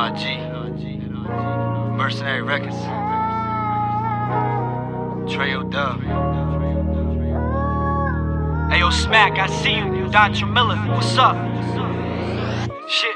NRG, Mercenary Records, Trail Dub. Ayo, Smack, I see you. Don Miller, what's up? Shit.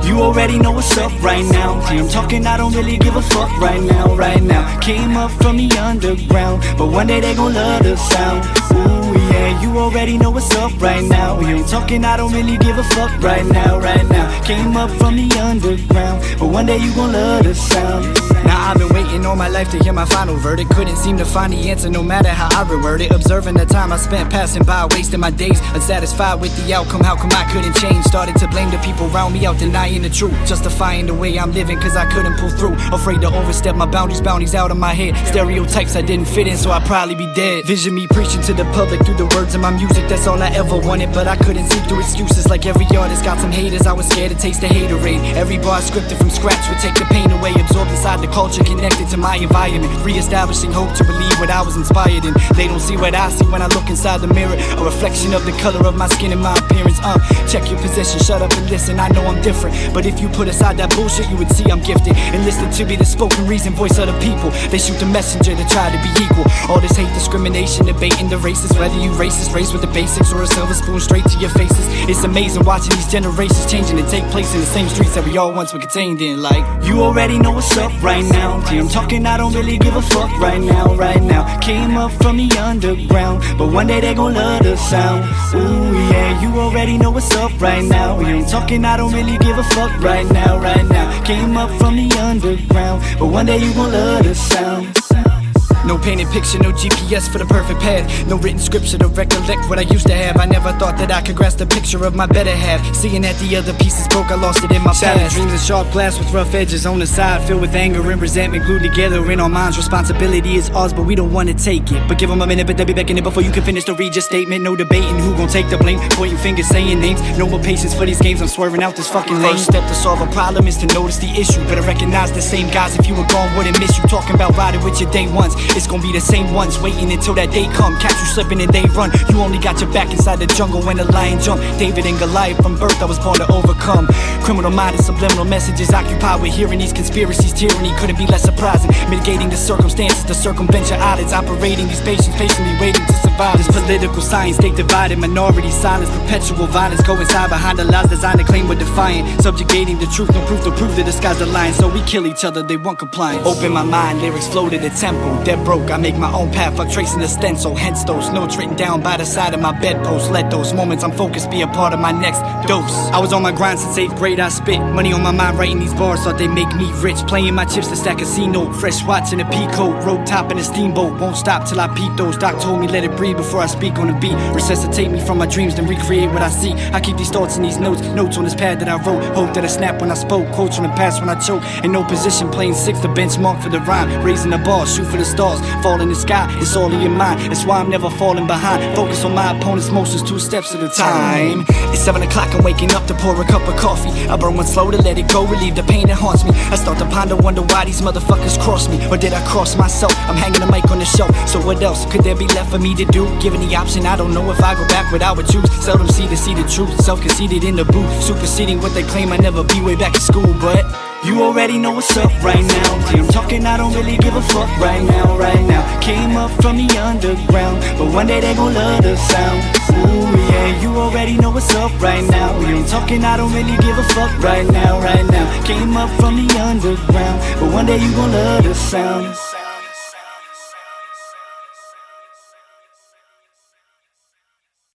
You already know what's up right now. See, I'm talking, I don't really give a fuck right now, right now. Came up from the underground, but one day they gon' love the sound. Ooh, yeah, you already know what's up right now. You ain't talking, I don't really give a fuck right now, right now. Came up from the underground, but one day you gon' love the sound. Now I've been waiting all my life to hear my final verdict. Couldn't seem to find the answer no matter how I reword it. Observing the time I spent passing by, wasting my days, unsatisfied with the outcome. How come I couldn't change? Started to blame the people around me out, denying the truth, justifying the way I'm living cause I couldn't pull through. Afraid to overstep my boundaries out of my head. Stereotypes I didn't fit in, so I'd probably be dead. Vision me preaching to the public through the words of my music. That's all I ever wanted, but I couldn't see through excuses. Like every artist got some haters, I was scared to taste the haterade. Every bar scripted from scratch would take the pain away. Absorbed inside the culture, connected to my environment, re-establishing hope to believe what I was inspired in. They don't see what I see when I look inside the mirror, a reflection of the color of my skin and my appearance. Check your position, shut up and listen. I know I'm different, but if you put aside that bullshit, you would see I'm gifted. And listen to be the spoken reason, voice of the people. They shoot the messenger to try to be equal. All this hate, discrimination, debating the races. Whether you racist, race with the basics, or a silver spoon straight to your faces. It's amazing watching these generations changing and take place in the same streets that we all once were contained in. Like, you already know what's up right now. See, I'm talking, I don't really give a fuck right now, right now. Came up from the underground, but one day they gon' love the sound. Ooh, yeah, you already know what's up right now. You ain't talking, I don't really give a fuck right now, right now. Came up from the underground, but one day you gon' love the sound. No painted picture, no GPS for the perfect path. No written scripture to recollect what I used to have. I never thought that I could grasp the picture of my better half. Seeing that the other pieces broke, I lost it in my past. Dreams of sharp glass with rough edges on the side, filled with anger and resentment glued together in our minds. Responsibility is ours, but we don't wanna take it. But give them a minute, but they'll be beckoning before you can finish to read your statement. No debating who gon' take the blame, pointing fingers, saying names. No more patience for these games, I'm swerving out this fucking lane. First step to solve a problem is to notice the issue. Better recognize the same guys if you were gone wouldn't miss you. Talking about riding with your day ones, it's gonna be the same ones waiting until that day come. Catch you slipping and they run. You only got your back inside the jungle when the lion jumped. David and Goliath, from birth I was born to overcome. Criminal minded subliminal messages occupied with hearing these conspiracies. Tyranny couldn't be less surprising. Mitigating the circumstances to circumvent your odds. Operating these patients patiently waiting to survive. This political science, they divided. Minority silence, perpetual violence. Coincide behind the lies designed to claim we're defiant. Subjugating the truth, no proof to prove to disguise the lies. So we kill each other, they want compliance. Open my mind, lyrics flow to the tempo. Dead broke, I make my own path, fuck tracing the stencil. Hence those notes written down by the side of my bedpost. Let those moments I'm focused be a part of my next dose. I was on my grind since 8th grade, I spit money on my mind, writing these bars, thought they make me rich. Playing my chips to stack a C-note. Fresh watch in a peacoat, road top in a steamboat. Won't stop till I peep those. Doc told me let it breathe before I speak on the beat. Resuscitate me from my dreams, then recreate what I see. I keep these thoughts in these notes on this pad that I wrote. Hope that I snap when I spoke, quotes from the past when I choke. In no position, playing six, the benchmark for the rhyme. Raising the bar, shoot for the stars, fall in the sky. It's all in your mind, that's why I'm never falling behind. Focus on my opponent's motions, 2 steps at a time. It's 7 o'clock, I'm waking up to pour a cup of coffee. I burn one slow to let it go, relieve the pain that haunts me. I start to ponder, wonder why these motherfuckers cross me. Or did I cross myself? I'm hanging the mic on the shelf, so what else could there be left for me to do? Given the option, I don't know if I go back what I would choose. Seldom see the truth, self-conceited in the booth. Superseding what they claim, I never be way back in school, but you already know what's up right now. See, I'm talking, I don't really give a fuck right now, right now. Came up from the underground, but one day they gon' love the sound. Ooh, yeah, you already know what's up right now. You ain't talking, I don't really give a fuck right now, right now. Came up from the underground, but one day you gon' love the sound.